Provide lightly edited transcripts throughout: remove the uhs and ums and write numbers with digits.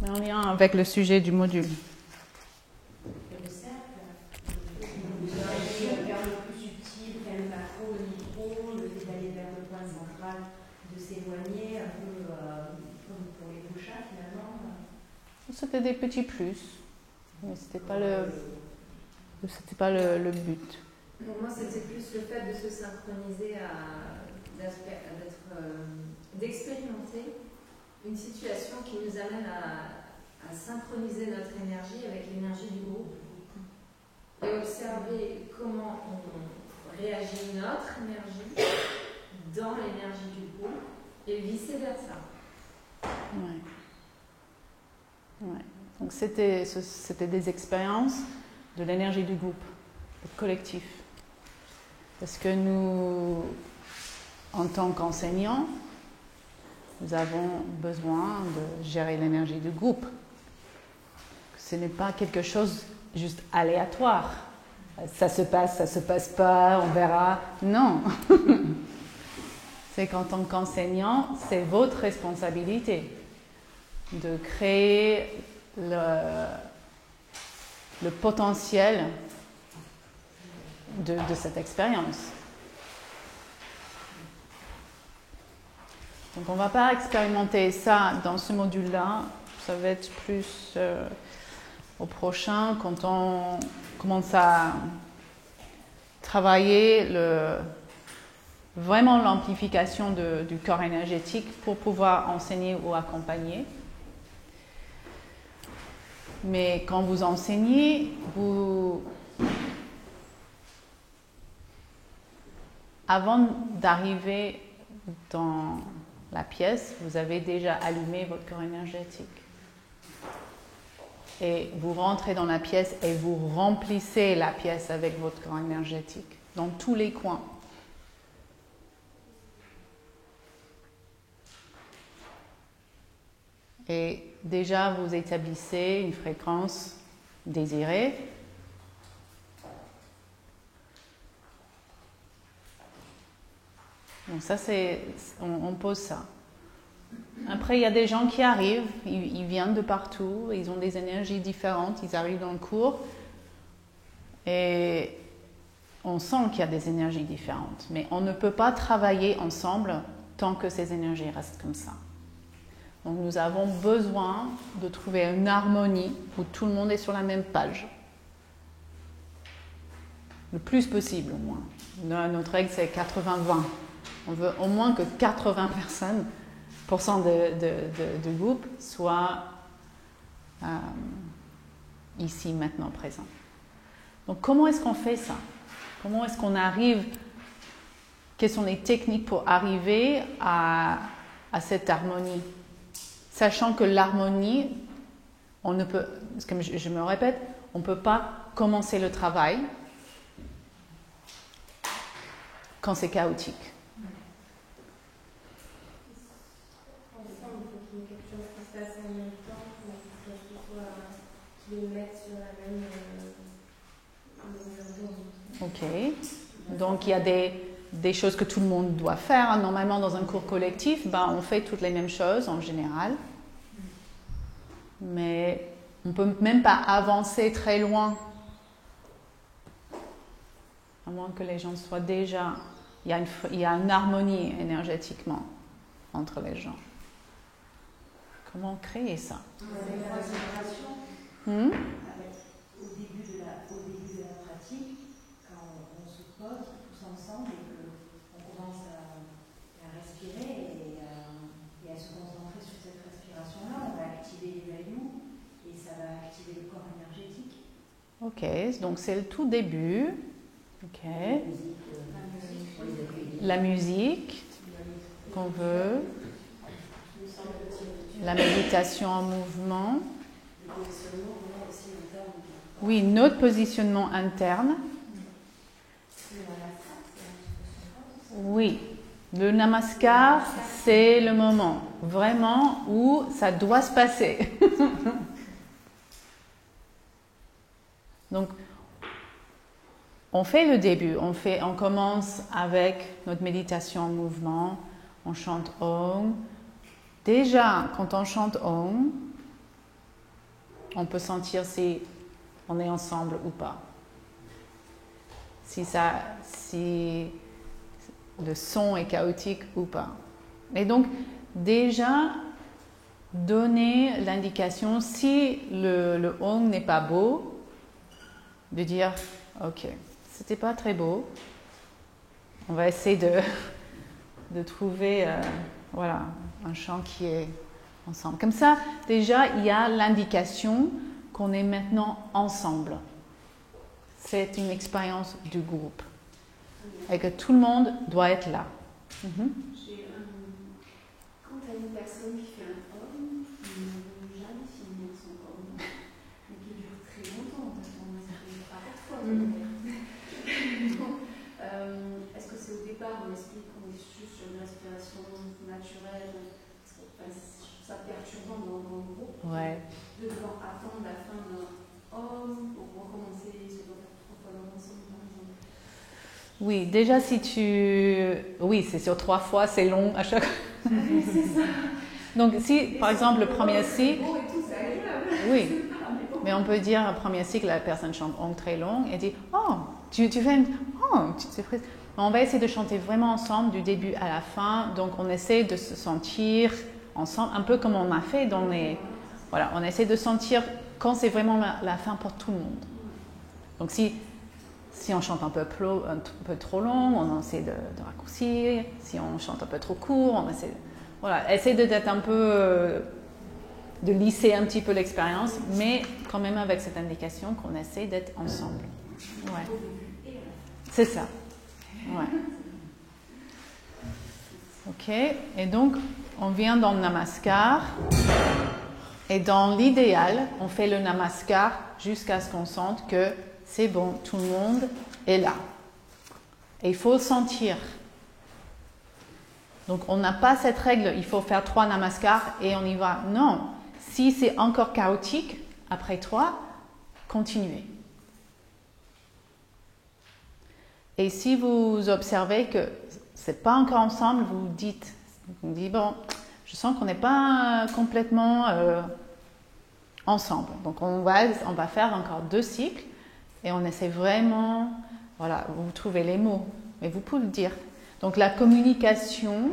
en lien avec le sujet du module. Le cercle, vers le plus subtil, vers le macro, le micro, le fait d'aller vers le point central, de s'éloigner, un peu comme pour les bouchats finalement. C'était des petits plus, mais c'était pas le but. Pour moi, c'était plus le fait de se synchroniser, d'expérimenter une situation qui nous amène à synchroniser notre énergie avec l'énergie du groupe et observer comment on réagit notre énergie dans l'énergie du groupe et vice-versa. Ouais. Ouais. Donc c'était des expériences de l'énergie du groupe, du collectif. Parce que nous, en tant qu'enseignants, nous avons besoin de gérer l'énergie du groupe. Ce n'est pas quelque chose juste aléatoire. Ça se passe pas, on verra. Non. C'est qu'en tant qu'enseignant, c'est votre responsabilité de créer le potentiel de cette expérience. Donc on ne va pas expérimenter ça dans ce module-là, ça va être plus au prochain quand on commence à travailler vraiment l'amplification du corps énergétique pour pouvoir enseigner ou accompagner. Mais quand vous enseignez, avant d'arriver dans la pièce, vous avez déjà allumé votre corps énergétique. Et vous rentrez dans la pièce et vous remplissez la pièce avec votre corps énergétique, dans tous les coins. Et déjà, vous établissez une fréquence désirée. Donc ça, on pose ça. Après, il y a des gens qui arrivent, ils viennent de partout, ils ont des énergies différentes, ils arrivent dans le cours et on sent qu'il y a des énergies différentes. Mais on ne peut pas travailler ensemble tant que ces énergies restent comme ça. Donc nous avons besoin de trouver une harmonie où tout le monde est sur la même page. Le plus possible au moins. Notre règle c'est 80-20. On veut au moins que 80% du groupe soient ici, maintenant, présents. Donc comment est-ce qu'on fait ça? Comment est-ce qu'on arrive? Quelles sont les techniques pour arriver à cette harmonie? Sachant que l'harmonie, on ne peut, comme je me répète, on ne peut pas commencer le travail quand c'est chaotique. Ensemble, il faut qu'il y ait quelque chose qui se passe en même temps, qui les mette sur la même longueur d'onde. Ok. Donc il y a des choses que tout le monde doit faire. Normalement, dans un cours collectif, on fait toutes les mêmes choses en général. Mais on ne peut même pas avancer très loin. À moins que les gens soient déjà... Il y a une harmonie énergétiquement entre les gens. Comment créer ça? Avec la concentration, au début de la pratique, quand on se pose tous ensemble et qu'on commence à respirer et à se concentrer sur cette respiration-là, on va activer les values et ça va activer le corps énergétique. Ok, donc c'est le tout début. Ok. La musique qu'on veut. La méditation en mouvement. Oui, notre positionnement interne. Oui, le namaskar, c'est le moment vraiment où ça doit se passer. Donc, on fait le début, on commence avec notre méditation en mouvement, on chante Om. Déjà, quand on chante Om, on peut sentir si on est ensemble ou pas. Si le son est chaotique ou pas. Et donc, déjà, donner l'indication, si le Om n'est pas beau, de dire, ok, c'était pas très beau, on va essayer de trouver un chant qui est ensemble. Comme ça, déjà, il y a l'indication qu'on est maintenant ensemble. C'est une expérience du groupe. Et que tout le monde doit être là. Quand tu as une personne qui fait un Om, qui ne jamais finir son Om, mais qui dure très longtemps, parce qu'on a parfois. Est-ce que c'est au départ, on explique qu'on est juste sur une respiration naturelle, parce que je trouve ça perturbant dans le groupe, de devoir attendre la fin d'un Om pour recommencer, se doit faire 3 fois l'ensemble, par exemple. Oui, déjà si oui, c'est sur 3 fois, c'est long à chaque fois. C'est ça. Donc si, par exemple, le premier cycle... C'est agréable. Oui, mais on peut dire, le premier cycle, la personne chante Om très long et dit « Oh, tu fais une... Oh, c'est presque... » On va essayer de chanter vraiment ensemble du début à la fin. Donc on essaie de se sentir ensemble, un peu comme on a fait dans les... Voilà, on essaie de sentir quand c'est vraiment la fin pour tout le monde. Donc si on chante un peu trop long, on essaie de raccourcir. Si on chante un peu trop court, on essaie... essaie d'être un peu... de lisser un petit peu l'expérience, mais quand même avec cette indication qu'on essaie d'être ensemble. Ouais. C'est ça. Ouais. Ok, et donc on vient dans le Namaskar, et dans l'idéal, on fait le Namaskar jusqu'à ce qu'on sente que c'est bon, tout le monde est là. Et il faut sentir. Donc on n'a pas cette règle, il faut faire 3 Namaskars et on y va. Non, si c'est encore chaotique, après 3, continuez. Et si vous observez que c'est pas encore ensemble, vous dites bon, je sens qu'on n'est pas complètement ensemble. Donc on va faire encore 2 cycles et on essaie vraiment, vous trouvez les mots, mais vous pouvez le dire. Donc la communication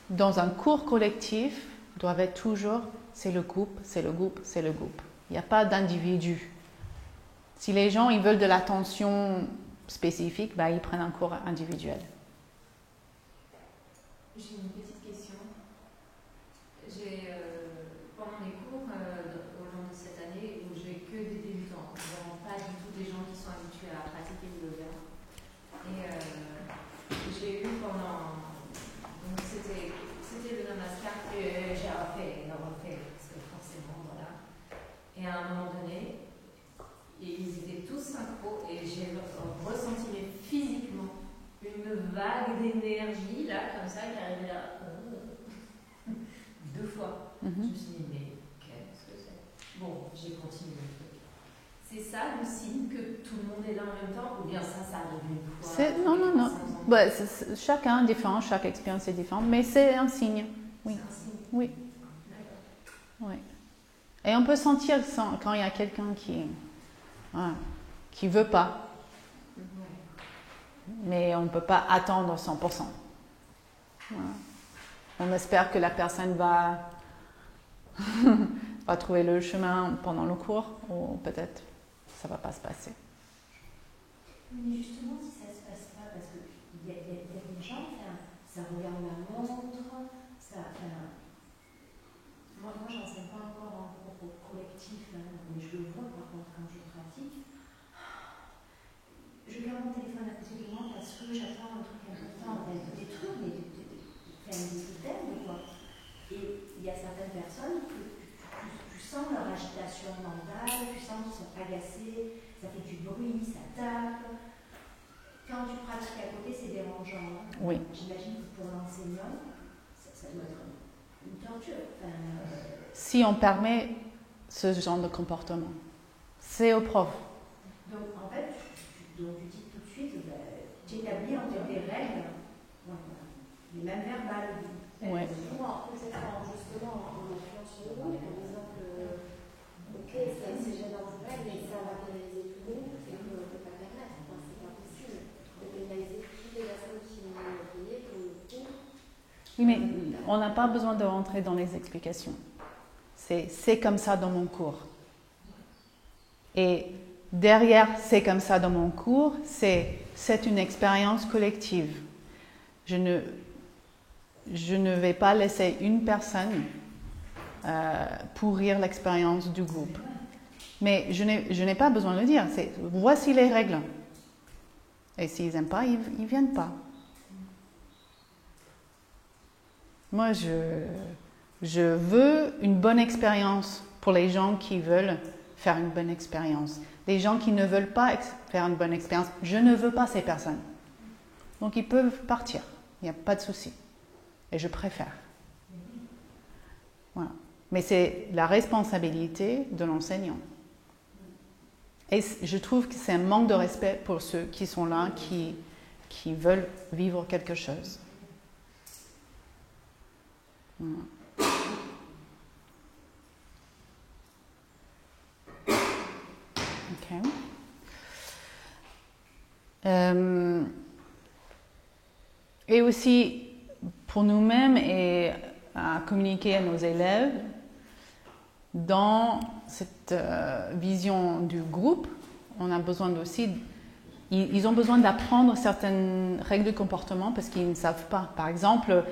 dans un cours collectif doit être toujours c'est le groupe, c'est le groupe, c'est le groupe. Il n'y a pas d'individu. Si les gens ils veulent de l'attention spécifique, ils prennent un cours individuel. J'ai une petite question. Pendant les cours au long de cette année, où j'ai que des débutants, vraiment pas du tout des gens qui sont habitués à pratiquer le yoga. Et j'ai eu donc c'était le Namaskar que j'ai refait, parce que forcément, voilà. Et à un moment donné, ils étaient tous synchro et j'ai ressenti physiquement une vague d'énergie là, comme ça, qui arrivait là 2 fois. Je me suis dit, mais qu'est-ce que c'est? Bon, j'ai continué le truc. C'est ça le signe que tout le monde est là en même temps, ou bien ça arrive une fois? Non. Chacun est différent, chaque expérience est différente, mais c'est un signe. Oui. C'est un signe. Oui. Oui. Et on peut sentir quand il y a quelqu'un qui veut pas. Mais on ne peut pas attendre 100%. Voilà. On espère que la personne va trouver le chemin pendant le cours, ou peut-être ça ne va pas se passer. Mais justement, si ça ne se passe pas, parce qu'il y a des gens, ça regarde la montre, moi j'enseigne pas encore en cours collectif, mais je le vois par contre quand je pratique. Je garde mon téléphone à côté de moi parce que j'attends un truc important, des trucs, des items, quoi. Et il y a certaines personnes que tu sens leur agitation mentale, tu sens qu'ils sont agacés, ça fait du bruit, ça tape. Quand tu pratiques à côté, c'est dérangeant. Oui. J'imagine que pour l'enseignant, ça doit être une torture. Si on permet ce genre de comportement, c'est au prof. Donc en fait, tu dis tout de suite, tu établis en fait des règles, les mêmes verbales. Ouais. Justement, en l'occurrence, en disant que Ok, c'est gênant pour elle, mais ça va pénaliser tout le monde et qu'on ne peut pas permettre. Enfin, c'est pas possible de pénaliser toutes les personnes qui ont payé pour le coup. Oui, mais on n'a pas besoin de rentrer dans les explications. C'est comme ça dans mon cours. Et derrière, c'est comme ça dans mon cours, c'est une expérience collective. Je ne vais pas laisser une personne pourrir l'expérience du groupe. Mais je n'ai pas besoin de le dire. Voici les règles. Et s'ils n'aiment pas, ils ne viennent pas. Moi, je veux une bonne expérience pour les gens qui veulent faire une bonne expérience. Les gens qui ne veulent pas faire une bonne expérience, je ne veux pas ces personnes. Donc ils peuvent partir, il n'y a pas de souci. Et je préfère. Voilà. Mais c'est la responsabilité de l'enseignant. Et je trouve que c'est un manque de respect pour ceux qui sont là, qui veulent vivre quelque chose. Voilà. Ok. Et aussi pour nous-mêmes et à communiquer à nos élèves dans cette vision du groupe, on a besoin aussi, ils ont besoin d'apprendre certaines règles de comportement parce qu'ils ne savent pas. Par exemple,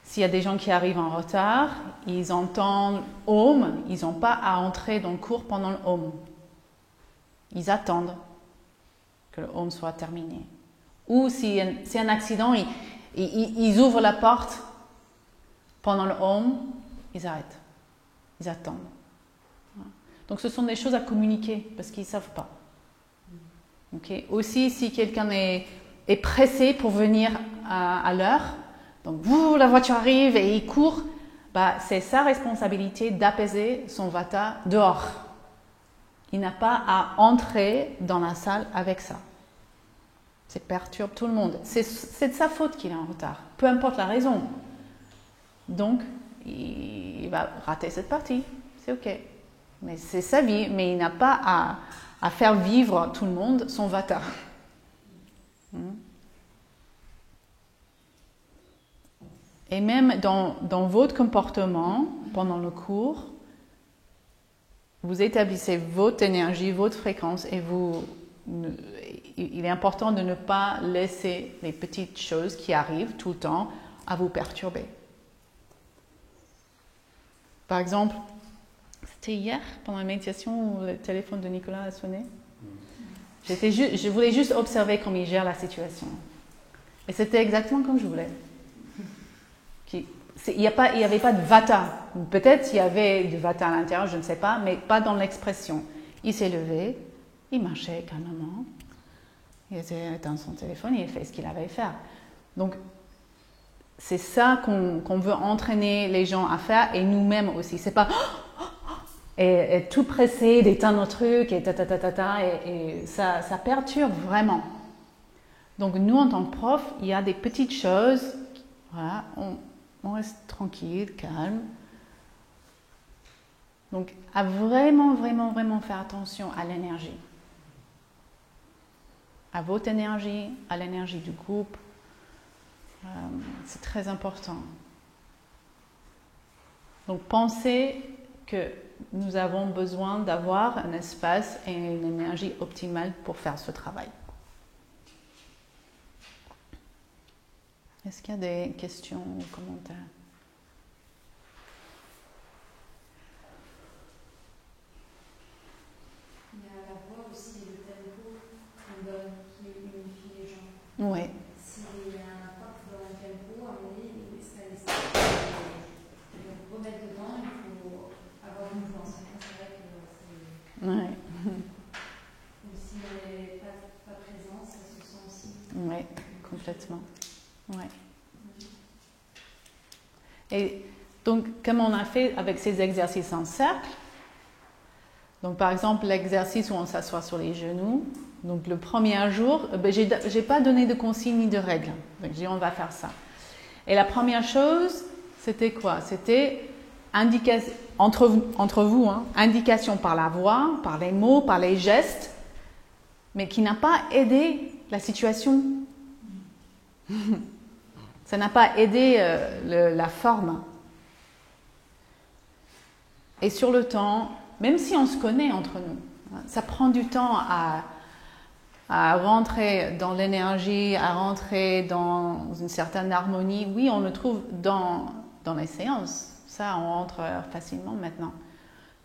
s'il y a des gens qui arrivent en retard, ils entendent home, ils n'ont pas à entrer dans le cours pendant le home. Ils attendent que le home soit terminé. Ou si c'est un accident, ils ouvrent la porte pendant le home, ils arrêtent. Ils attendent. Donc ce sont des choses à communiquer parce qu'ils ne savent pas. Okay. Aussi, si quelqu'un est pressé pour venir à l'heure, donc la voiture arrive et il court, c'est sa responsabilité d'apaiser son vata dehors. Il n'a pas à entrer dans la salle avec ça. Ça perturbe tout le monde. C'est de sa faute qu'il est en retard, peu importe la raison. Donc, il va rater cette partie, c'est ok. Mais c'est sa vie, mais il n'a pas à faire vivre tout le monde son vata. Et même dans votre comportement, pendant le cours, vous établissez votre énergie, votre fréquence et il est important de ne pas laisser les petites choses qui arrivent tout le temps à vous perturber. Par exemple, c'était hier, pendant la méditation, où le téléphone de Nicolas a sonné. Je voulais juste observer comment il gère la situation. Et c'était exactement comme je voulais. Il n'y avait pas de vata. Peut-être il y avait du vata à l'intérieur, je ne sais pas, mais pas dans l'expression. Il s'est levé, il marchait calmement, il était dans son téléphone, il a fait ce qu'il avait à faire. Donc, c'est ça qu'on veut entraîner les gens à faire et nous-mêmes aussi. C'est pas et tout pressé d'éteindre notre truc et ça perturbe vraiment. Donc nous en tant que prof, il y a des petites choses. Voilà, on reste tranquille, calme. Donc à vraiment faire attention à l'énergie, à votre énergie, à l'énergie du groupe. C'est très important. Donc pensez que nous avons besoin d'avoir un espace et une énergie optimale pour faire ce travail. Est-ce qu'il y a des questions ou commentaires? Il y a la voix aussi, le tempo qu'on donne qui unifie les gens. Oui. S'il y a un prof dans un tempo, à mon avis, ça laisse remettre dedans, il faut avoir une mouvement. C'est vrai que c'est. Ouais. Ou s'il n'est pas présent, ça se sent aussi. Oui, complètement. Ouais. Et donc, comme on a fait avec ces exercices en cercle, donc par exemple l'exercice où on s'assoit sur les genoux, donc le premier jour, j'ai pas donné de consignes ni de règles. Donc j'ai dit on va faire ça. Et la première chose, c'était quoi? C'était entre vous, hein, indication par la voix, par les mots, par les gestes, mais qui n'a pas aidé la situation. Ça n'a pas aidé la forme. Et sur le temps, même si on se connaît entre nous, hein, ça prend du temps à rentrer dans l'énergie, à rentrer dans une certaine harmonie. Oui, on le trouve dans les séances. Ça, on rentre facilement maintenant.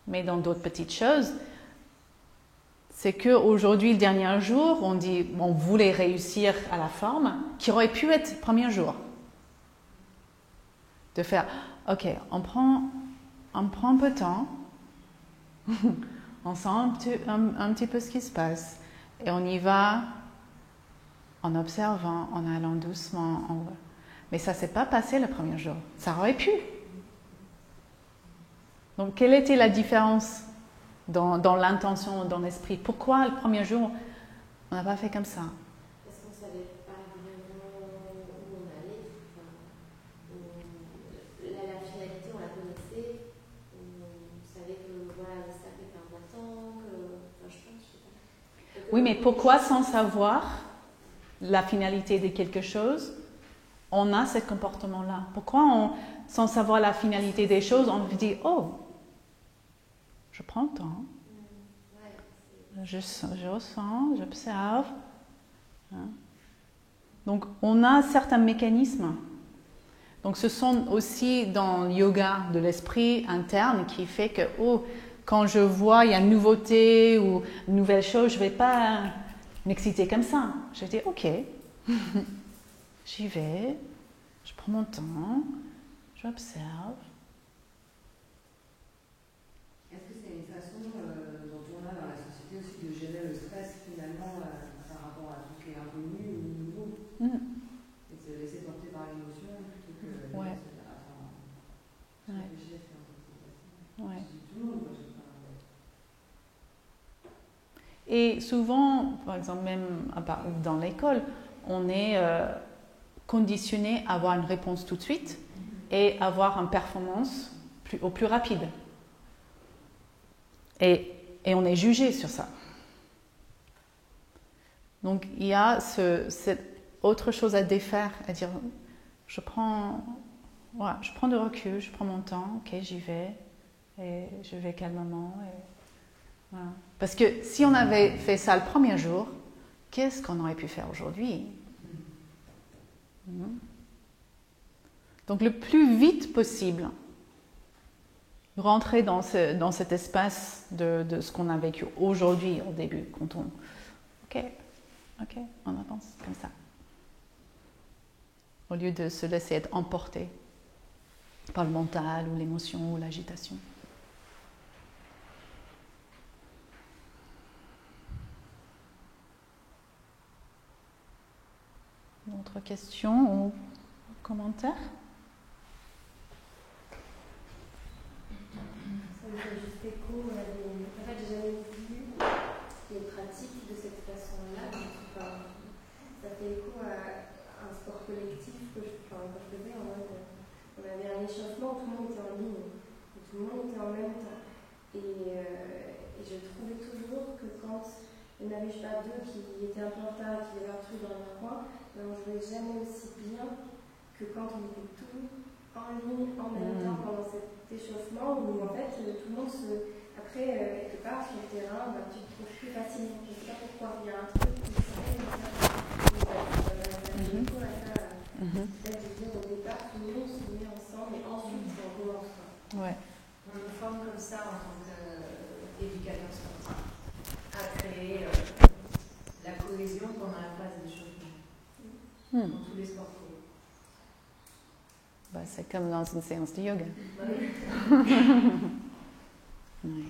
Mais dans d'autres petites choses, c'est qu'aujourd'hui, le dernier jour, on voulait réussir à la forme, qui aurait pu être le premier jour. De faire, ok, on prend un peu de temps, on sent un petit peu ce qui se passe, et on y va en observant, en allant doucement. Mais ça ne s'est pas passé le premier jour. Ça aurait pu. Donc, quelle était la différence dans l'intention, dans l'esprit? Pourquoi le premier jour, on n'a pas fait comme ça? Parce qu'on ne savait pas vraiment où on allait. La finalité, on la connaissait. On savait que voilà, ça fait un bon temps. Je sais pas. Oui, mais pourquoi, sans savoir la finalité de quelque chose, on a ce comportement-là? Pourquoi, sans savoir la finalité des choses, on dit « Oh, je prends le temps, je ressens, j'observe. » Donc, on a certains mécanismes. Donc, ce sont aussi dans le yoga de l'esprit interne qui fait que, oh, quand je vois il y a une nouveauté ou une nouvelle chose, je ne vais pas m'exciter comme ça. Je dis, ok, j'y vais, je prends mon temps, j'observe. Est-ce que c'est une façon dont on a dans la société aussi de gérer le stress finalement par rapport à tout ce qui est inconnu ou nouveau et de se laisser porter par l'émotion plutôt que de Ouais. réfléchir à ce Ouais. tout le monde, Et souvent, par exemple, même dans l'école, on est conditionné à avoir une réponse tout de suite et avoir une performance au plus rapide. Et on est jugé sur ça. Donc, il y a cette autre chose à défaire, à dire, je prends de recul, je prends mon temps, ok, j'y vais, et je vais calmement. Voilà. Parce que si on avait fait ça le premier jour, qu'est-ce qu'on aurait pu faire aujourd'hui? Donc le plus vite possible, rentrer dans cet espace de ce qu'on a vécu aujourd'hui au début, quand ok, on avance comme ça. Au lieu de se laisser être emporté par le mental ou l'émotion ou l'agitation. Autre question ou commentaire? Ça me fait juste écho. En fait, j'ai jamais vu les pratiques de cette façon-là. Ça fait écho à un sport collectif que je faisais en mode. On avait un échauffement où tout le monde était en ligne, où tout le monde était en même temps. Et je trouvais toujours que quand il y en avait, je sais pas, deux qui étaient un peu en retard, qui avaient un truc dans leur coin, mais on jouait jamais aussi bien que quand on était tous en ligne, en même temps, pendant cet échauffement, où en fait tout le monde après, quelque part sur le terrain, tu te trouves plus facilement. Je ne sais pas pourquoi, il y a un truc qui s'appelle peut-être de dire au départ, tout le monde se met ensemble et ensuite on commence. Ouais. On nous forme comme ça en tant qu'éducateur sportif, à créer la cohésion pendant la phase d'échauffement. Dans tous les sports. C'est comme dans une séance de yoga. Oui.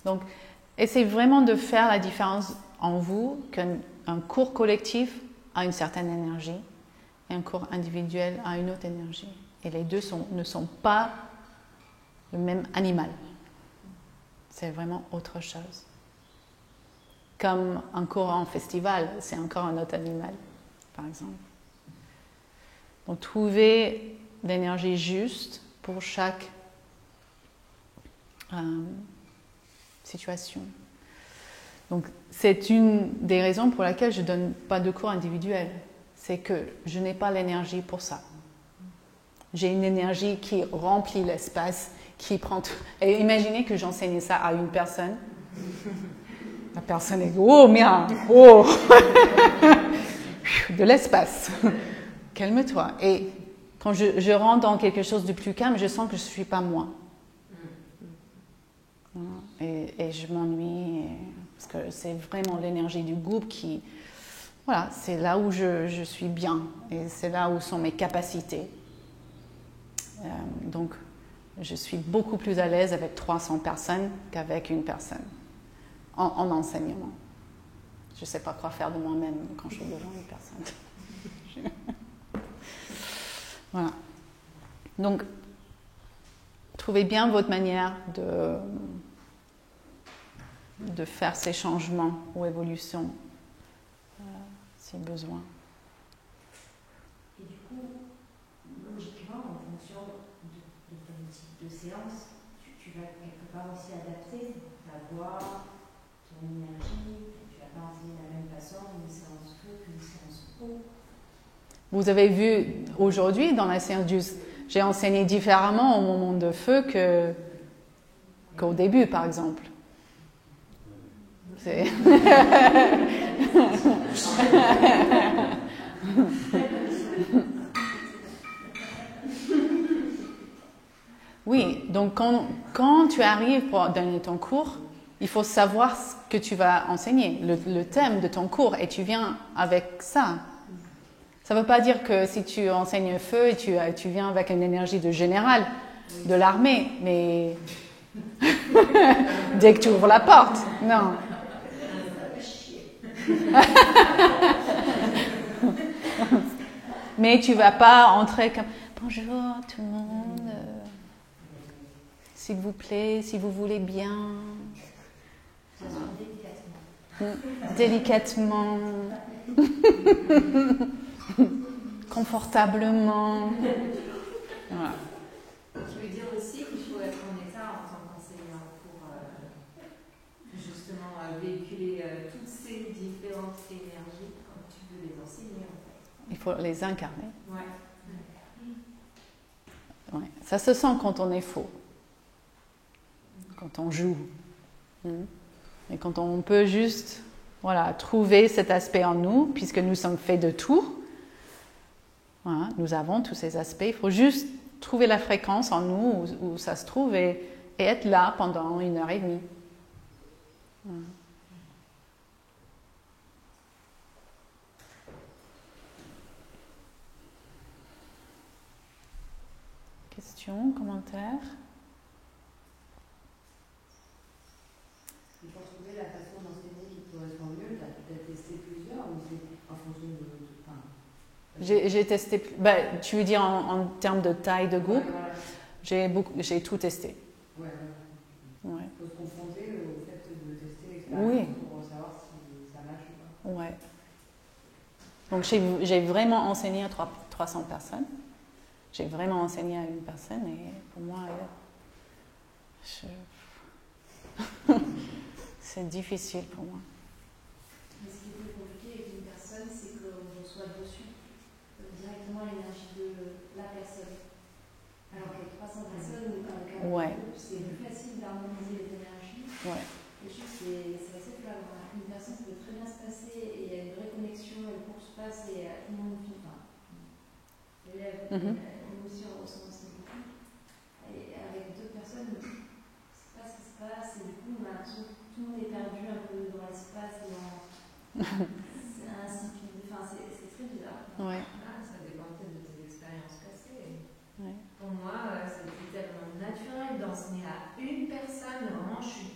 Donc, essayez vraiment de faire la différence en vous qu'un cours collectif a une certaine énergie et un cours individuel a une autre énergie. Et les deux ne sont pas le même animal. C'est vraiment autre chose. Comme un cours en festival, c'est encore un autre animal, par exemple. Donc, trouver l'énergie juste pour chaque situation. Donc, c'est une des raisons pour laquelle je ne donne pas de cours individuels. C'est que je n'ai pas l'énergie pour ça. J'ai une énergie qui remplit l'espace, qui prend tout. Et imaginez que j'enseigne ça à une personne. La personne est oh, mien, oh, de l'espace. Calme-toi. Et quand je rentre dans quelque chose de plus calme, je sens que je ne suis pas moi. Et je m'ennuie. Parce que c'est vraiment l'énergie du groupe qui... Voilà, c'est là où je suis bien. Et c'est là où sont mes capacités. Donc, je suis beaucoup plus à l'aise avec 300 personnes qu'avec une personne en enseignement. Je ne sais pas quoi faire de moi-même quand je suis devant une personne. Voilà. Donc, trouvez bien votre manière de faire ces changements ou évolutions si besoin. Et du coup, logiquement, en fonction de ton type de séance, tu vas quelque part aussi adapter ta voix, ton énergie. Tu ne vas pas enseigner de la même façon une séance feu qu'une séance eau. Vous avez vu aujourd'hui dans la séance j'ai enseigné différemment au moment de feu qu'au début, par exemple. C'est... Oui, donc quand tu arrives pour donner ton cours, il faut savoir ce que tu vas enseigner, le thème de ton cours, et tu viens avec ça. Ça ne veut pas dire que si tu enseignes feu, tu viens avec une énergie de général, de l'armée, mais dès que tu ouvres la porte, non. Mais tu ne vas pas entrer comme « Bonjour tout le monde, s'il vous plaît, si vous voulez bien. » Délicatement. Confortablement. Voilà. Je veux dire aussi qu'il faut être en état en tant qu'enseignant pour justement véhiculer toutes ces différentes énergies quand tu veux les enseigner en fait. Il faut les incarner. Ouais. Ouais. Ça se sent quand on est faux, quand on joue. Et quand on peut juste trouver cet aspect en nous, puisque nous sommes faits de tout. Voilà, nous avons tous ces aspects. Il faut juste trouver la fréquence en nous où ça se trouve et être là pendant 1h30. Voilà. Questions, commentaires? Il faut trouver la façon d'enseigner qui correspond mieux. Tu as testé plusieurs ou c'est en fonction de... J'ai testé, tu veux dire en termes de taille de groupe, j'ai tout testé. Ouais. Il faut se confronter au fait de tester l'expérience pour savoir si ça marche ou pas. Ouais. Donc j'ai vraiment enseigné à 300 personnes. J'ai vraiment enseigné à une personne et pour moi, c'est difficile pour moi. Mais ce qui est plus compliqué avec une personne, c'est qu'on reçoit dessus directement l'énergie de la personne. Alors qu'avec 300 personnes, c'est plus facile d'harmoniser les énergies. Ouais. Et juste, c'est assez flagrant. Une personne peut très bien se passer et il y a une vraie connexion, et le cours se passe et tout le monde vit. L'élève, l'émotion ressent beaucoup. Et avec deux personnes, je ne sais pas ce qui se passe et du coup, on a l'impression que tout le monde est perdu un peu dans l'espace. C'est insipide. Enfin, c'est très bizarre. Ouais. Ça dépend peut-être de tes expériences passées. Ouais. Pour moi, c'était tellement naturel d'enseigner à une personne. Vraiment, je suis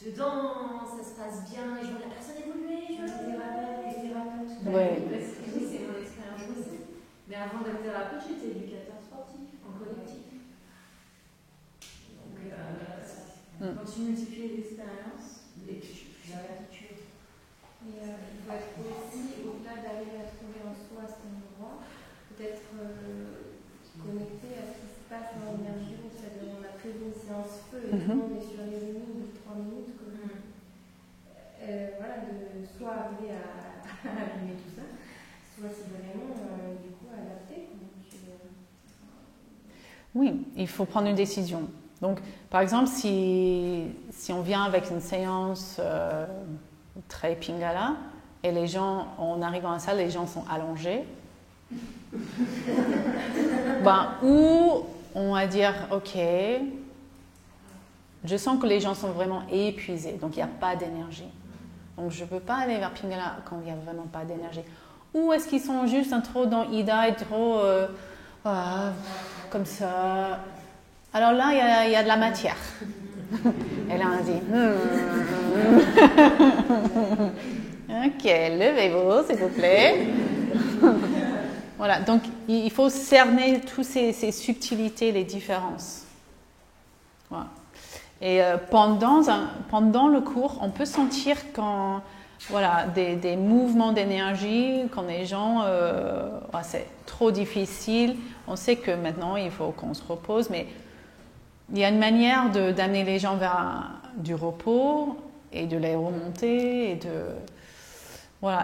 dedans, ça se passe bien, et je vois la personne évoluer. Je vois les thérapeutes. Ouais. Oui, c'est mon expérience aussi. Mais avant d'être thérapeute, j'étais éducateur sportif en collectif. Donc, quand tu multiplies l'expérience, et que tu as l'habitude. Et il faut être aussi, au-delà d'arriver à trouver en soi cet endroit, peut-être connecté à ce qui se passe dans l'énergie, c'est-à-dire on a prévu une séance feu et tout le monde est sur les 2 minutes, 3 minutes, voilà, de soit arriver à allumer tout ça, soit c'est vraiment du coup adapté. Oui, il faut prendre une décision. Donc, par exemple, si on vient avec une séance très pingala, et les gens, on arrive dans la salle, les gens sont allongés, ou on va dire, ok, je sens que les gens sont vraiment épuisés, donc il n'y a pas d'énergie. Donc je ne peux pas aller vers Pingala quand il n'y a vraiment pas d'énergie. Ou est-ce qu'ils sont juste trop dans Ida et trop comme ça. Alors là, il y a de la matière. Et là, on dit, ok, levez-vous, s'il vous plaît. Voilà, donc il faut cerner toutes ces subtilités, les différences. Voilà. Et pendant le cours, on peut sentir quand, voilà, des mouvements d'énergie, quand les gens, c'est trop difficile. On sait que maintenant, il faut qu'on se repose, mais il y a une manière d'amener les gens vers du repos et de les remonter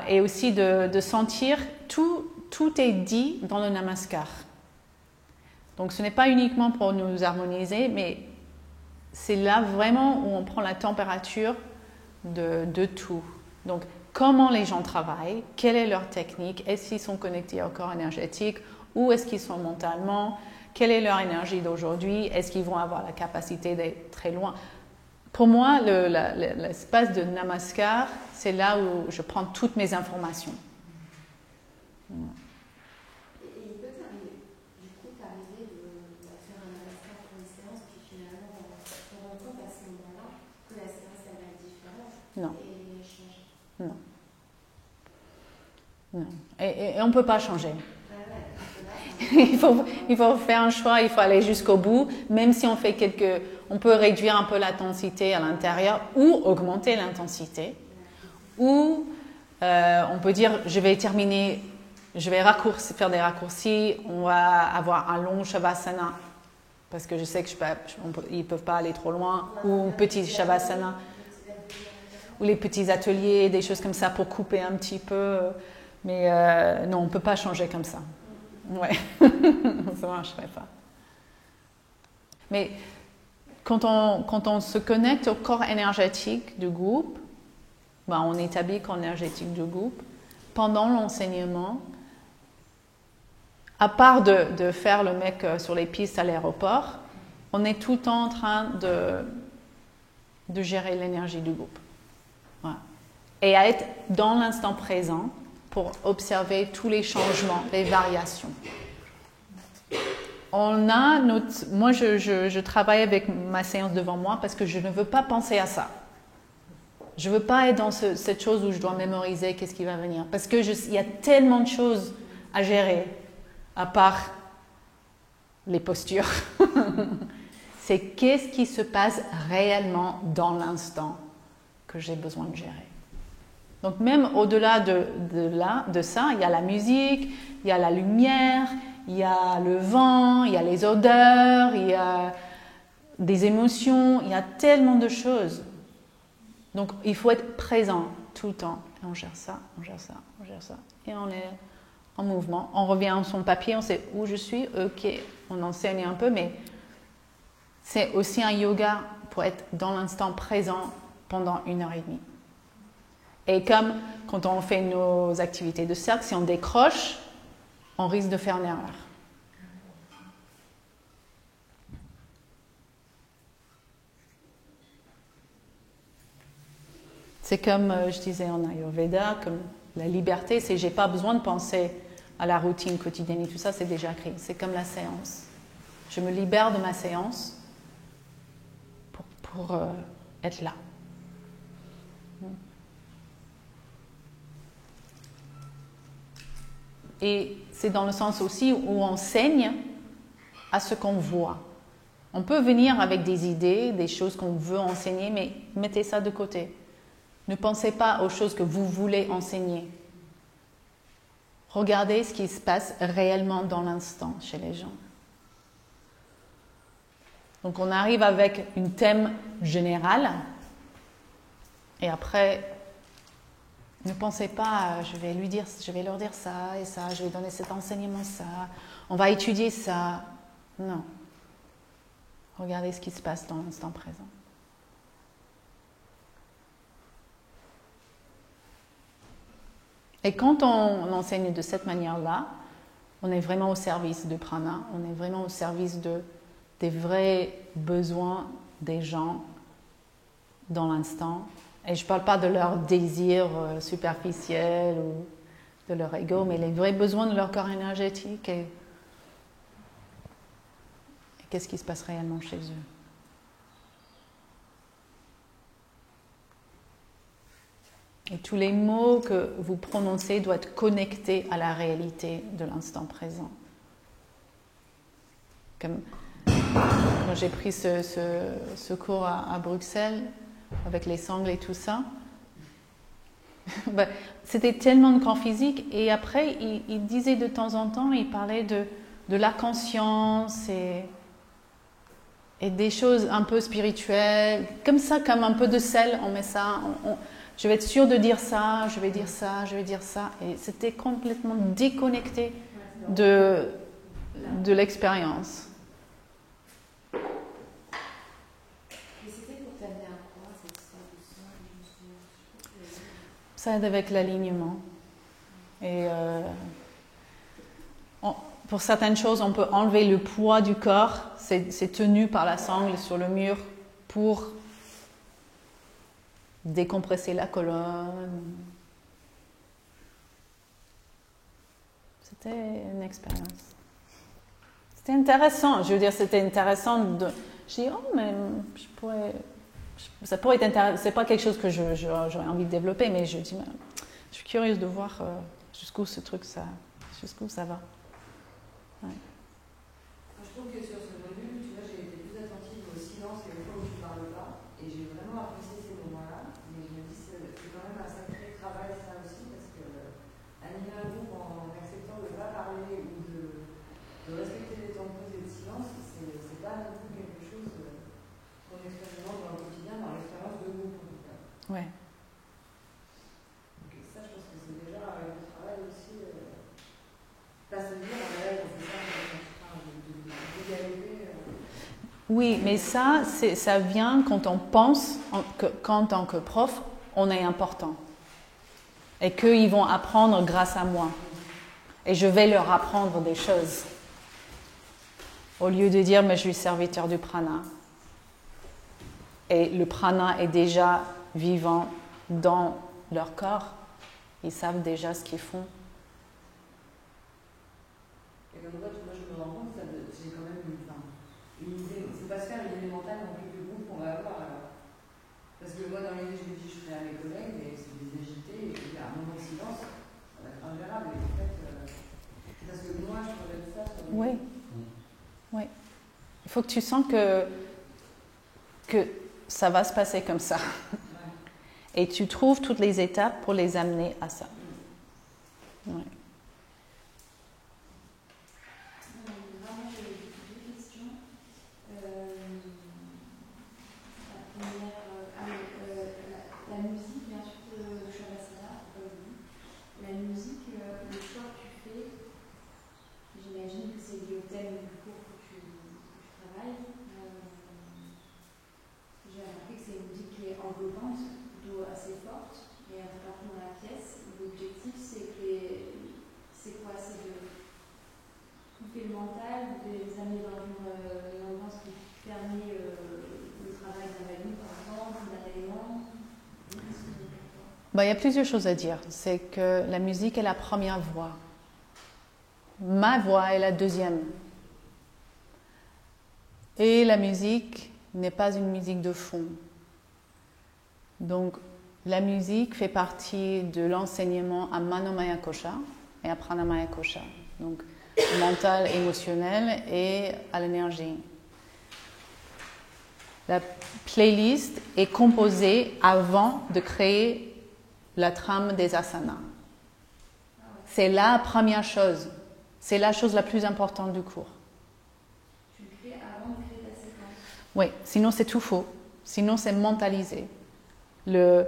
et aussi de sentir tout est dit dans le namaskar. Donc ce n'est pas uniquement pour nous harmoniser, mais c'est là vraiment où on prend la température de tout. Donc comment les gens travaillent, quelle est leur technique, est-ce qu'ils sont connectés au corps énergétique, où est-ce qu'ils sont mentalement, quelle est leur énergie d'aujourd'hui, est-ce qu'ils vont avoir la capacité d'être très loin. Pour moi, l'espace de namaskar, c'est là où je prends toutes mes informations. Et il peut t'arriver, du coup, de faire un namaskar pour une séance, puis finalement, on se rend compte à ce moment-là que la séance elle va être différente. Non. Et changer. Non. Et on ne peut pas changer. Il faut faire un choix, il faut aller jusqu'au bout, même si on fait on peut réduire un peu l'intensité à l'intérieur ou augmenter l'intensité. Ou on peut dire, je vais faire des raccourcis, on va avoir un long shavasana, parce que je sais qu'ils ne peuvent pas aller trop loin, ou petit shavasana, ou les petits ateliers, des choses comme ça pour couper un petit peu. Mais non, on ne peut pas changer comme ça. Ouais, ça ne marcherait pas. Mais quand on se connecte au corps énergétique du groupe, on établit le corps énergétique du groupe, pendant l'enseignement, à part de faire le mec sur les pistes à l'aéroport, on est tout le temps en train de gérer l'énergie du groupe. Voilà. Et à être dans l'instant présent pour observer tous les changements, les variations. Moi, je travaille avec ma séance devant moi parce que je ne veux pas penser à ça. Je ne veux pas être dans cette chose où je dois mémoriser qu'est-ce qui va venir. Parce qu'il y a tellement de choses à gérer, à part les postures. C'est qu'est-ce qui se passe réellement dans l'instant que j'ai besoin de gérer. Donc même au-delà de ça, il y a la musique, il y a la lumière, il y a le vent, il y a les odeurs, il y a des émotions, il y a tellement de choses. Donc il faut être présent tout le temps. Et on gère ça, on gère ça, on gère ça. Et on est en mouvement. On revient à son papier, on sait où je suis. Ok, on enseigne un peu, mais c'est aussi un yoga pour être dans l'instant présent pendant 1h30. Et comme quand on fait nos activités de cercle, si on décroche, on risque de faire une erreur. C'est comme je disais en Ayurveda, comme la liberté, c'est j'ai pas besoin de penser à la routine quotidienne et tout ça, c'est déjà écrit. C'est comme la séance. Je me libère de ma séance pour être là. Et c'est dans le sens aussi où on enseigne à ce qu'on voit. On peut venir avec des idées, des choses qu'on veut enseigner, mais mettez ça de côté. Ne pensez pas aux choses que vous voulez enseigner. Regardez ce qui se passe réellement dans l'instant chez les gens. Donc on arrive avec un thème général et après, ne pensez pas, je vais leur dire ça et ça, je vais donner cet enseignement ça, on va étudier ça. Non. Regardez ce qui se passe dans l'instant présent. Et quand on enseigne de cette manière-là, on est vraiment au service de prana, on est vraiment au service des vrais besoins des gens dans l'instant. Et je ne parle pas de leurs désirs superficiels ou de leur ego, mais les vrais besoins de leur corps énergétique et qu'est-ce qui se passe réellement chez eux. Et tous les mots que vous prononcez doivent être connectés à la réalité de l'instant présent. Comme quand j'ai pris ce cours à Bruxelles, avec les sangles et tout ça, c'était tellement de corps physique. Et après, il disait de temps en temps, il parlait de la conscience et des choses un peu spirituelles, comme ça, comme un peu de sel, on met ça... je vais être sûre de dire ça, je vais dire ça, je vais dire ça. Et c'était complètement déconnecté de l'expérience. Et c'était pour t'amener à quoi, cette histoire de ça? Ça aide avec l'alignement. Et pour certaines choses, on peut enlever le poids du corps. C'est tenu par la sangle sur le mur pour décompresser la colonne. C'était une expérience. C'était intéressant. Je veux dire, c'était intéressant de... Je dis, oh, mais je pourrais... Ça pourrait être intéressant. C'est pas quelque chose que j'aurais envie de développer, mais je dis, je suis curieuse de voir jusqu'où ce truc, jusqu'où ça va. Ouais. Je trouve que sur ce module, tu vois, j'ai été plus attentive au silence et au fois où tu parles pas, et j'ai vraiment apprécié ces moments-là. Mais je me dis, c'est quand même un sacré travail ça aussi, parce que animer un groupe en acceptant de ne pas parler ou de respecter les temps de pause et de silence, c'est pas non plus quelque chose qu'on expérimente dans le quotidien, dans l'expérience de groupe en tout cas. Ouais. Donc ça, je pense que c'est déjà un travail aussi. Pas se dire, c'est ça, oui, mais ça vient quand on pense qu'en tant que prof, on est important. Et qu'ils vont apprendre grâce à moi. Et je vais leur apprendre des choses. Au lieu de dire, mais je suis serviteur du prana. Et le prana est déjà vivant dans leur corps. Ils savent déjà ce qu'ils font. Et comme moi, je me rends compte, j'ai quand même une idée. Il ne faut pas se faire une idée mentale dans quelques groupes qu'on va avoir. Alors. Parce que moi, dans l'idée, je me dis, je ferai à mes collègues, mais c'est des agités, et il y a un moment de silence, ça va être ingérable. Et en fait, parce que moi, je projette ça sur les... Oui. Oui. Il faut que tu sens que ça va se passer comme ça. Ouais. Et tu trouves toutes les étapes pour les amener à ça. Ouais. Il y a plusieurs choses à dire. C'est que la musique est la première voix. Ma voix est la deuxième. Et la musique n'est pas une musique de fond. Donc, la musique fait partie de l'enseignement à Manomaya Kosha et à Pranamaya Kosha. Donc, mental, émotionnel et à l'énergie. La playlist est composée avant de créer la trame des asanas. C'est la première chose. C'est la chose la plus importante du cours. Tu le crées avant de créer ta séquence. Oui, sinon c'est tout faux. Sinon c'est mentalisé. Le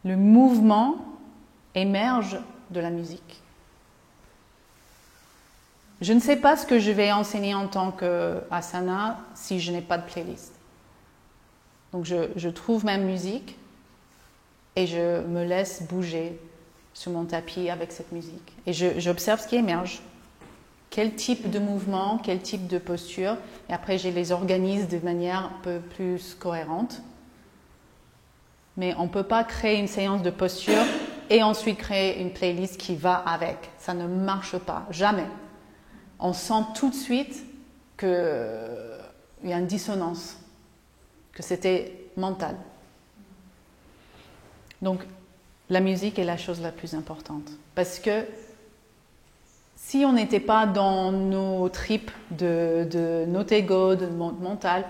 mouvement émerge de la musique. Je ne sais pas ce que je vais enseigner en tant qu'asana si je n'ai pas de playlist. Donc je trouve ma musique et je me laisse bouger sur mon tapis avec cette musique. Et j'observe ce qui émerge. Quel type de mouvement, quel type de posture. Et après, je les organise de manière un peu plus cohérente. Mais on ne peut pas créer une séance de posture et ensuite créer une playlist qui va avec. Ça ne marche pas, jamais. On sent tout de suite qu'il y a une dissonance, que c'était mental. Donc, la musique est la chose la plus importante. Parce que si on n'était pas dans nos tripes de notre ego, de notre mental,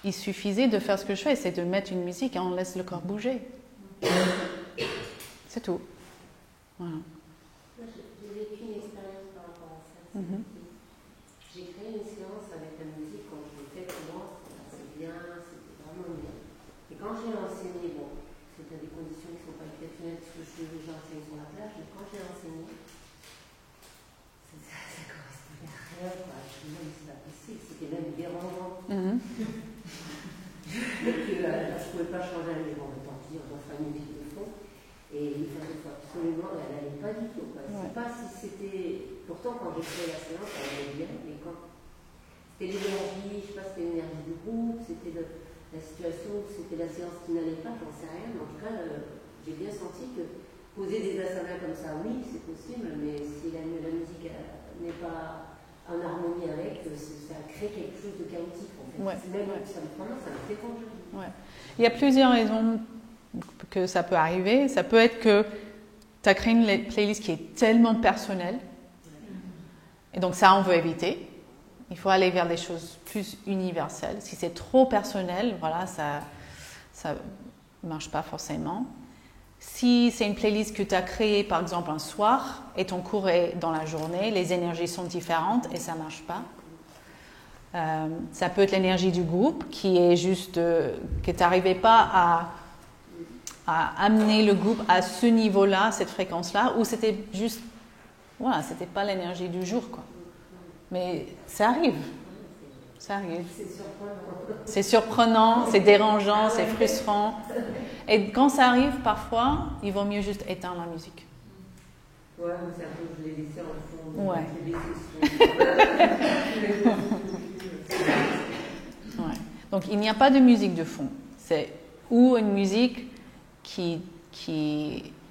il suffisait de faire ce que je fais, c'est de mettre une musique et on laisse le corps bouger. C'est tout. Voilà. J'ai vécu une expérience par rapport à ça. J'ai créé une séance avec la musique quand je l'ai fait pour moi, c'était bien, c'était vraiment bien. Et quand j'ai enseigné, bon, c'était des conditions qui ne sont pas exceptionnelles parce que j'enseigne sur la plage, mais quand j'ai enseigné, ça correspondait à rien, quoi. Je me disais, c'est pas possible, c'était même dérangeant. Donc je ne pouvais pas changer un élément de partie, on fera une musique de fond. Et il fallait absolument, elle n'allait pas du tout. Je ne sais pas si c'était. Pourtant, quand j'ai fait la séance, elle allait bien, mais quand. C'était l'énergie, je ne sais pas si c'était l'énergie du groupe, c'était la situation, c'était la séance qui n'allait pas, j'en sais rien. Mais en tout cas, j'ai bien senti que poser des asanas comme ça, oui, c'est possible, mais si la musique n'est pas en harmonie avec, ça crée quelque chose de chaotique. En fait. Même ça me fait conduire. Il y a plusieurs raisons que ça peut arriver. Ça peut être que tu as créé une playlist qui est tellement personnelle. Et donc ça, on veut éviter. Il faut aller vers des choses plus universelles. Si c'est trop personnel, voilà, ça ne marche pas forcément. Si c'est une playlist que tu as créée, par exemple, un soir, et ton cours est dans la journée, les énergies sont différentes et ça ne marche pas. Ça peut être l'énergie du groupe qui est juste que tu n'arrivais pas à amener le groupe à ce niveau-là, cette fréquence-là, ou c'était juste, voilà, c'était pas l'énergie du jour, quoi. Mais ça arrive. Ça arrive. C'est surprenant, c'est dérangeant, c'est frustrant. Et quand ça arrive, parfois, il vaut mieux juste éteindre la musique. Ouais, mais c'est un peu, je l'ai laissé en fond. Ouais. Ouais. Donc, il n'y a pas de musique de fond. C'est ou une musique qui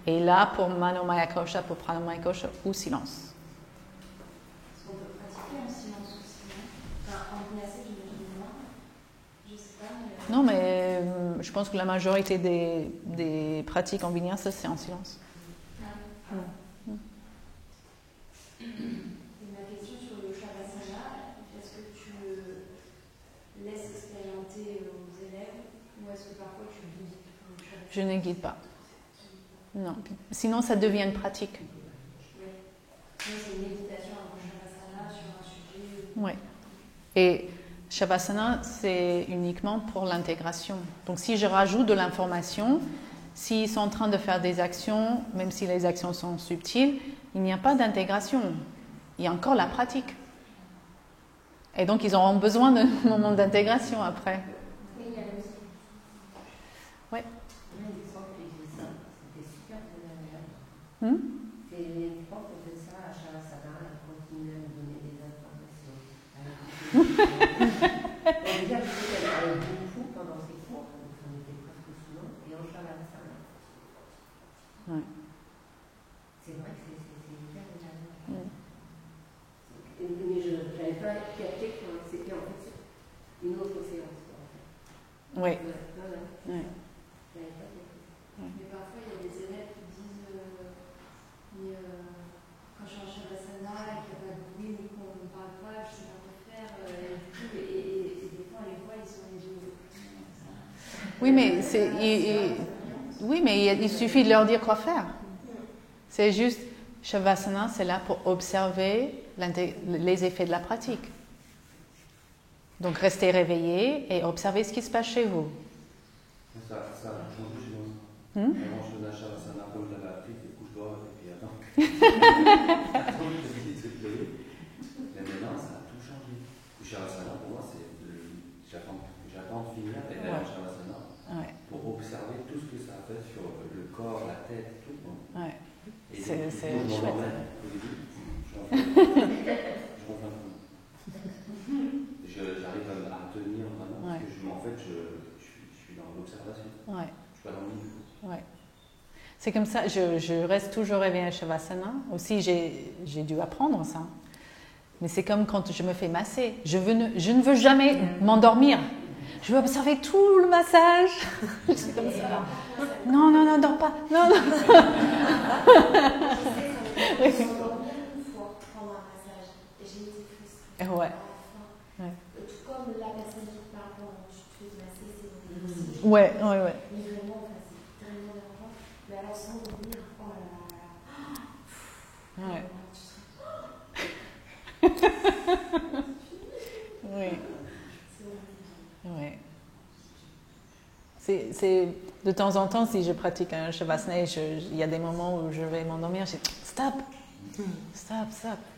est là pour Manomaya Kosha, pour Pranamaya Kosha, ou silence. Est-ce qu'on peut pratiquer en silence aussi, non? Enfin, en vinyasa, j'imagine moins. Je sais pas, mais... Non, mais je pense que la majorité des pratiques en vinyasa, c'est en silence. Et ma question sur le Shavasana, est-ce que tu laisses expérimenter aux élèves ou est-ce que parfois tu guides? Je ne guide pas. Non. Sinon, ça devient une pratique. Oui. C'est une méditation avant Shavasana sur un sujet. Oui. Et Shavasana, c'est uniquement pour l'intégration. Donc, si je rajoute de l'information, s'ils sont en train de faire des actions, même si les actions sont subtiles, il n'y a pas d'intégration. Il y a encore la pratique. Et donc, ils auront besoin d'un moment d'intégration après. Oui, il y a la musique. Oui. C'était super désagréable. Hmm? Et les profs ont fait ça à Shavasana, ils continuaient à me donner des informations. Déjà, je sais qu'elle parlait beaucoup pendant ses cours, donc on était presque souvent, et en Shavasana. Ouais. C'est vrai que c'est hyper désagréable. Mais je n'avais pas capté que c'était en fait une autre séance. Oui. Ouais. Oui. J'avais pas capté. Mais parfois, il y a des élèves qui disent quand je suis en Shavasana et qu'il n'y a pas de bruit ou qu'on ne parle pas, je ne sais pas quoi faire. Et des fois, on les voit, ils sont les yeux. Oui, mais il suffit de leur dire quoi faire. C'est juste, Shavasana, c'est là pour observer les effets de la pratique. Donc restez réveillé et observez ce qui se passe chez vous. Ça a changé chez moi. Avant, je faisais un Shavasana comme je l'avais appris, et couche-toi, et puis attends. Attends, je te dis de se plaire. Mais maintenant, ça a tout changé. Le Shavasana, pour moi, c'est j'attends de finir et d'aller en Shavasana pour observer tout ce que ça a fait sur le corps, la tête, tout. Ouais. Et C'est je chouette. J'arrive à tenir vraiment parce que en fait, je suis dans l'observation. Ouais. Je suis pas dans le niveau. Ouais. C'est comme ça, je reste toujours réveillée à Shavasana. Aussi, j'ai dû apprendre ça. Mais c'est comme quand je me fais masser. Je ne veux jamais m'endormir. Je veux observer tout le massage. C'est comme ça. Non, dors pas. Non. J'ai endormi une fois pendant un massage et j'ai été frustrée. Ouais. Tout comme la personne qui te parle pendant que tu te fais masser, c'est aussi. Ouais. Mais vraiment, c'est tellement dérangeant. Mais alors, sans dormir, oh là là. Ouais. Oui. Ouais. C'est de temps en temps, si je pratique un Shavasana, il y a des moments où je vais m'endormir, je dis stop.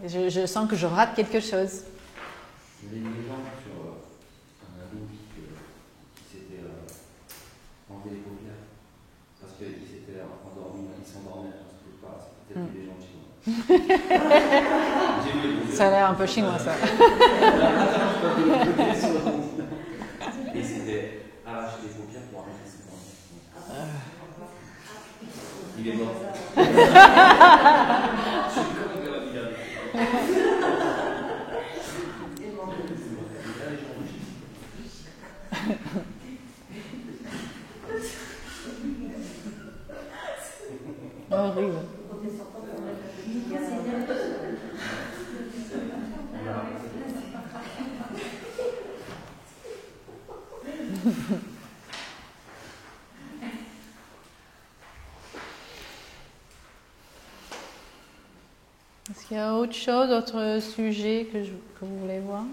Je sens que je rate quelque chose. Il y a une légende sur un ami qui s'était enlevé les paupières parce qu'il s'était endormi, il s'endormait, je ne sais pas, c'était peut-être une légende chinoise. Ça a l'air un peu chinois, ça. Et c'était arracher les paupières pour arrêter ses endormir. Il est mort. Horrible. Est-ce qu'il y a autre chose, autre sujet que vous voulez voir?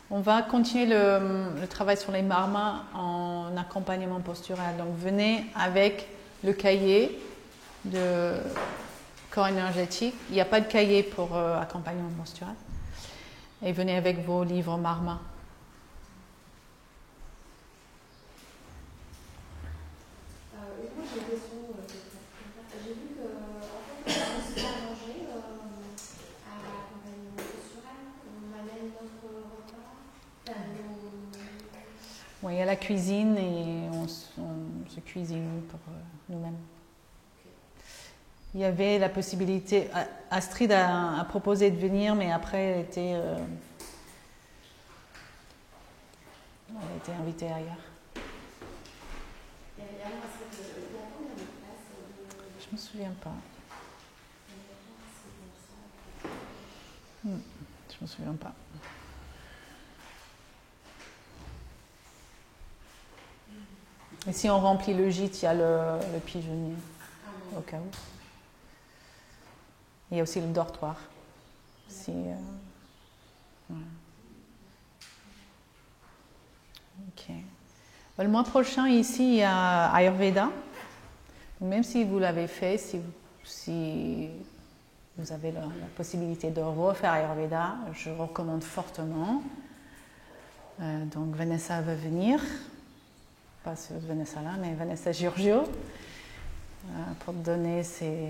On va continuer le travail sur les marmas en accompagnement postural. Donc venez avec le cahier de corps énergétique. Il n'y a pas de cahier pour accompagnement postural. Et venez avec vos livres marmas. Moi j'ai une question. J'ai vu que en fait, on se fait à manger à l'accompagnement postural. On amène notre repas. Oui, il y a la cuisine et on se cuisine pour nous-mêmes. Il y avait la possibilité, Astrid a proposé de venir, mais après elle était invitée ailleurs. Je me souviens pas. Je me souviens pas. Et si on remplit le gîte, il y a le pigeonnier, au cas où. Il y a aussi le dortoir. Si, voilà. Ok. Le mois prochain, ici, il y a Ayurveda. Donc, même si vous l'avez fait, si vous avez la possibilité de refaire Ayurveda, je recommande fortement. Donc Vanessa va venir. Pas Vanessa là, mais Vanessa Giorgio, pour te donner ses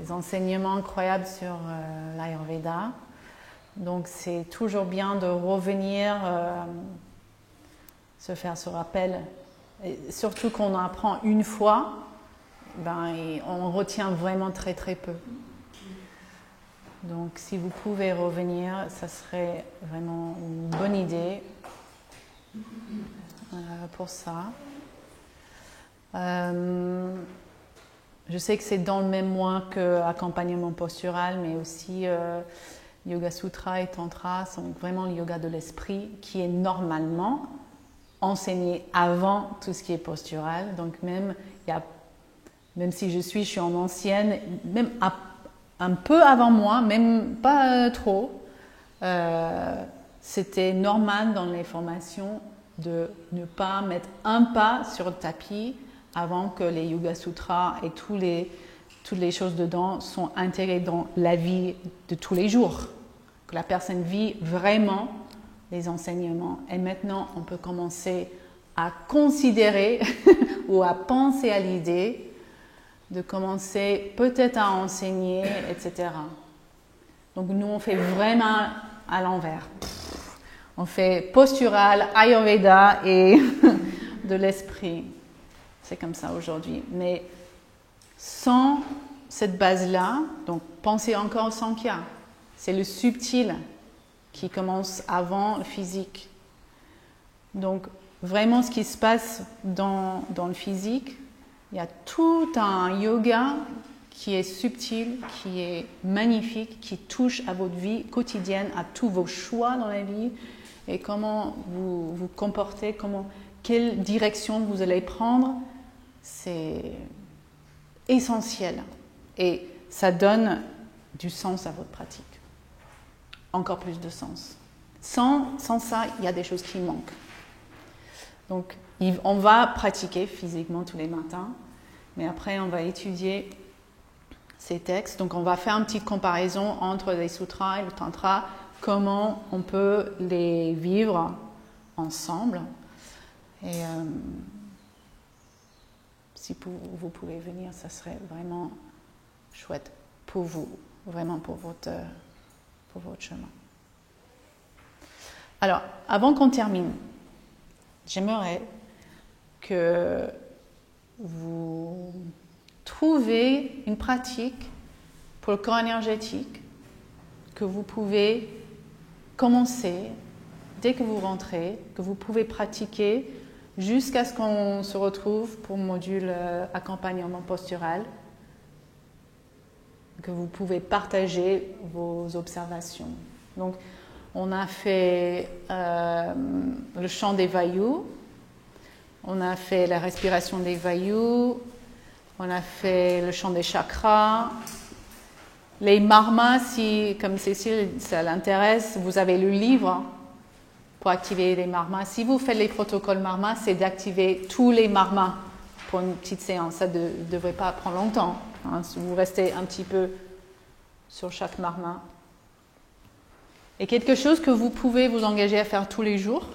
enseignements incroyables sur l'Ayurveda. Donc c'est toujours bien de revenir, se faire ce rappel. Et surtout qu'on apprend une fois, on retient vraiment très très peu. Donc si vous pouvez revenir, ça serait vraiment une bonne idée. Pour ça. Je sais que c'est dans le même mois que accompagnement postural, mais aussi Yoga Sutra et Tantra sont vraiment le yoga de l'esprit qui est normalement enseigné avant tout ce qui est postural. Donc même si je suis en ancienne, même un peu avant moi, même pas trop, c'était normal dans les formations de ne pas mettre un pas sur le tapis avant que les Yoga Sutras et toutes les choses dedans sont intégrées dans la vie de tous les jours. Que la personne vit vraiment les enseignements. Et maintenant, on peut commencer à considérer ou à penser à l'idée de commencer peut-être à enseigner, etc. Donc nous, on fait vraiment à l'envers. On fait postural, Ayurveda et de l'esprit. C'est comme ça aujourd'hui. Mais sans cette base-là, donc pensez encore au Sankhya. C'est le subtil qui commence avant le physique. Donc vraiment ce qui se passe dans le physique, il y a tout un yoga qui est subtil, qui est magnifique, qui touche à votre vie quotidienne, à tous vos choix dans la vie et comment vous vous comportez, quelle direction vous allez prendre. C'est essentiel et ça donne du sens à votre pratique. Encore plus de sens. Sans ça, il y a des choses qui manquent. Donc, on va pratiquer physiquement tous les matins, mais après, on va étudier ces textes. Donc, on va faire une petite comparaison entre les sutras et le tantra, comment on peut les vivre ensemble. Et si vous pouvez venir, ça serait vraiment chouette pour vous, vraiment pour votre chemin. Alors, avant qu'on termine, j'aimerais que vous trouviez une pratique pour le corps énergétique que vous pouvez commencer dès que vous rentrez, que vous pouvez pratiquer jusqu'à ce qu'on se retrouve pour le module accompagnement postural, que vous pouvez partager vos observations. Donc, on a fait le chant des vayus, on a fait la respiration des vayus, on a fait le chant des chakras, les marmas, si, comme Cécile, ça l'intéresse, vous avez le livre pour activer les marmas. Si vous faites les protocoles marmas, c'est d'activer tous les marmas pour une petite séance. Ça ne devrait pas prendre longtemps. Hein, si vous restez un petit peu sur chaque marma. Et quelque chose que vous pouvez vous engager à faire tous les jours,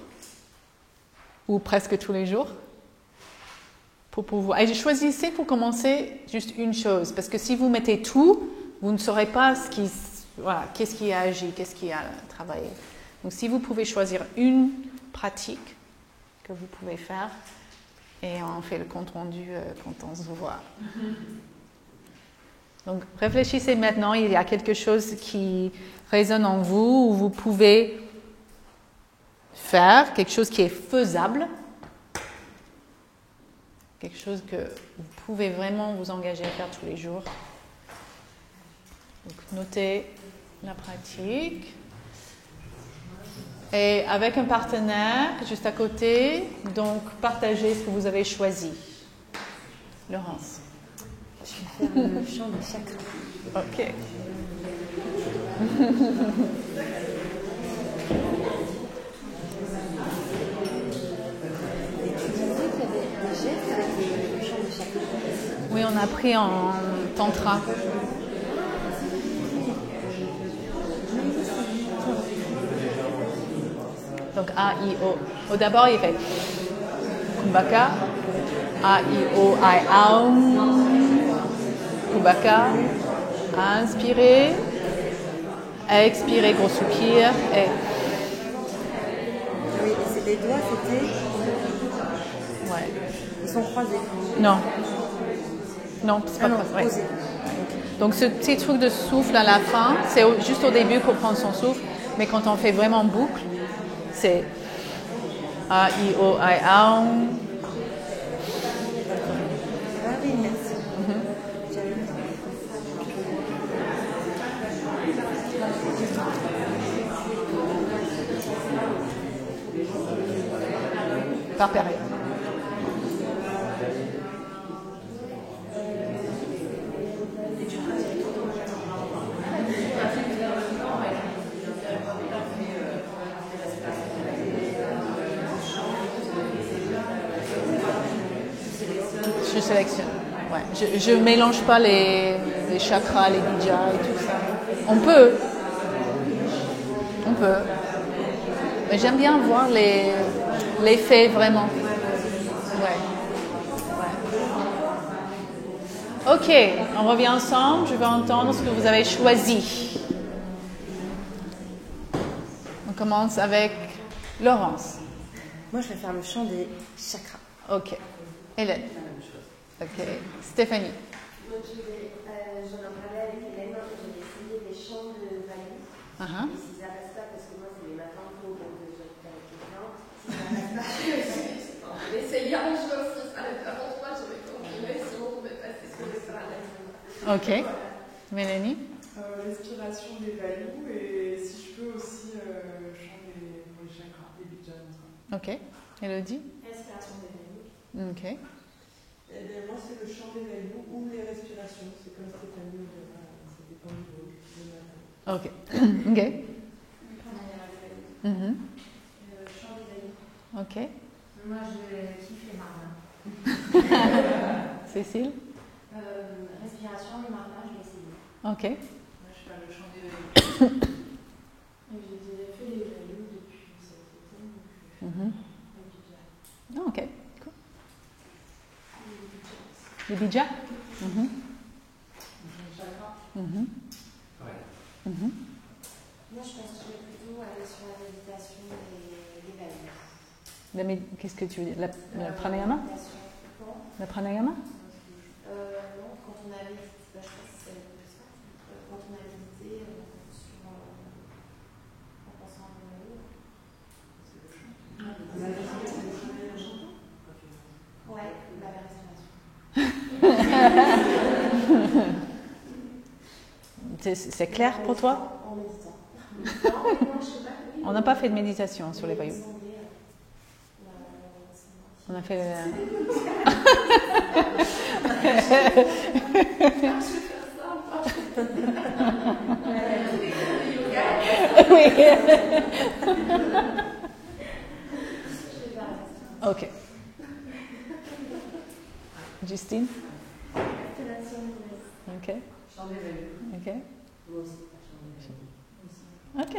ou presque tous les jours, pour pouvoir. Et choisissez pour commencer juste une chose, parce que si vous mettez tout, vous ne saurez pas qu'est-ce qui a agi, qu'est-ce qui a travaillé. Donc si vous pouvez choisir une pratique que vous pouvez faire, et on fait le compte rendu quand on se voit. Donc réfléchissez maintenant, il y a quelque chose qui résonne en vous, où vous pouvez faire, quelque chose qui est faisable, quelque chose que vous pouvez vraiment vous engager à faire tous les jours. Donc notez la pratique. Et avec un partenaire juste à côté, donc partagez ce que vous avez choisi. Laurence. Je vais faire le chant des chakras. Ok. Oui, on a pris en tantra. Donc A, I, O. D'abord, il fait Kumbhaka. A, I, O, I, Aum. Kumbhaka. Inspirez. Expirez, gros soupir. Et... Oui, et les doigts, c'était... Ouais. Ils sont croisés. Non. Non, c'est pas croisé. Ouais. Donc ce petit truc de souffle à la fin, c'est juste au début pour prendre son souffle, mais quand on fait vraiment boucle, c'est A, I, O, I, Aum. Ah oui, merci. Par période. sélectionne. Ouais. Je mélange pas les chakras, les bijas et tout ça. On peut. Mais j'aime bien voir l'effet vraiment. Ouais. Ok, on revient ensemble. Je vais entendre ce que vous avez choisi. On commence avec Laurence. Moi, je vais faire le chant des chakras. Ok. Hélène. Ok. Stéphanie. Moi, j'en ai parlé avec Hélène. J'ai essayé des chants de Valou. Et si ça passe pas, parce que moi, c'est les matins tôt, donc j'habite avec quelqu'un. Si ça passe pas, je vais essayer un chose. Si ça ne passe pas, je vais continuer. Sinon, on va passer sur le parallèle. Ok. Mélanie. Respiration des Valou. Et si je peux aussi, chant des chakras, des bijas. Ok. Élodie. Respiration des Valou. Ok. Eh bien, moi, c'est le chant des Valou ou les respirations. C'est comme Stéphanie, ça dépend du matin. Ok. Ok. Chant des Valou. Ok. Moi, je kiffe les marins. Cécile. Respiration, le marnage, je vais essayer. Ok. Moi, je fais le chant des Valou. J'ai déjà fait les Valou depuis cet été. Ok. Cool. Les bijas. Moi, je pense que je vais plutôt aller sur la méditation des Valou. Qu'est-ce que tu veux dire? La pranayama? La pranayama? Non, quand on a médité, je pense que c'est ça. Quand on a médité en pensant à ouais, la respiration. C'est clair pour toi? En méditant. Non, je sais pas. On n'a pas fait de méditation sur les Valou. On a fait. Oui. Ok. Justine. Ok. Ok. Ok.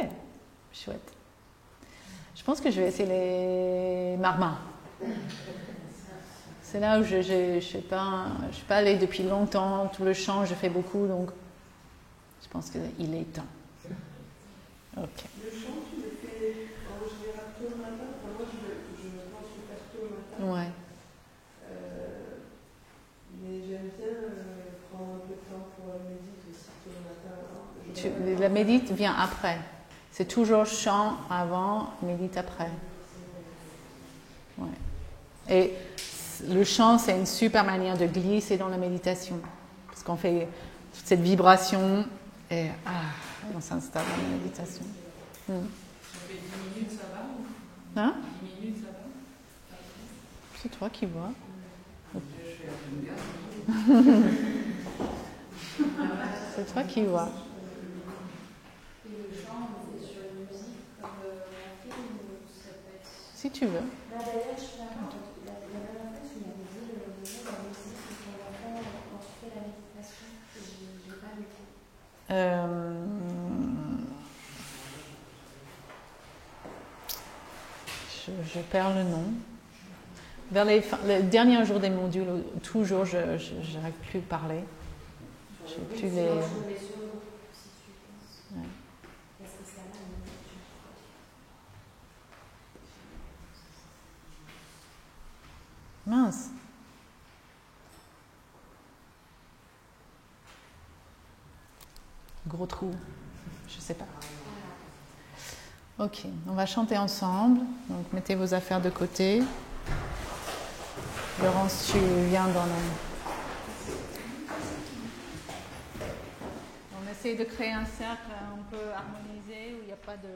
Chouette. Je pense que je vais essayer les marmas. C'est là où je suis pas allée depuis longtemps. Tout le chant, je fais beaucoup, donc je pense qu'il est temps. Ok. Le chant, tu le fais en général tôt le matin. Enfin, moi, je pense le faire tôt le matin. Ouais. Mais j'aime bien prendre un peu de temps pour méditer aussi tôt le matin. La médite vient après. C'est toujours chant avant, médite après. Ouais. Et le chant, c'est une super manière de glisser dans la méditation. Parce qu'on fait toute cette vibration et on s'installe dans la méditation. Ça fait 10 minutes, ça va? Hein? 10 minutes, ça va? C'est toi qui vois. C'est toi qui vois. Et le chant, on fait sur une musique comme on fait, ou ça peut être. Si tu veux. D'ailleurs, je suis la dernière fois, tu m'avais dit le niveau de la musique pour ton enfant quand tu fais la méditation. Je n'ai pas lu. Je perds le nom. Vers les derniers jours des modules, toujours, je n'arrive plus à parler. Je sais plus les. Ouais. Mince. Gros trou. Je sais pas. Ok, on va chanter ensemble. Donc mettez vos affaires de côté. Laurence, tu viens dans le... On essaie de créer un cercle un peu harmonisé où il n'y a pas de...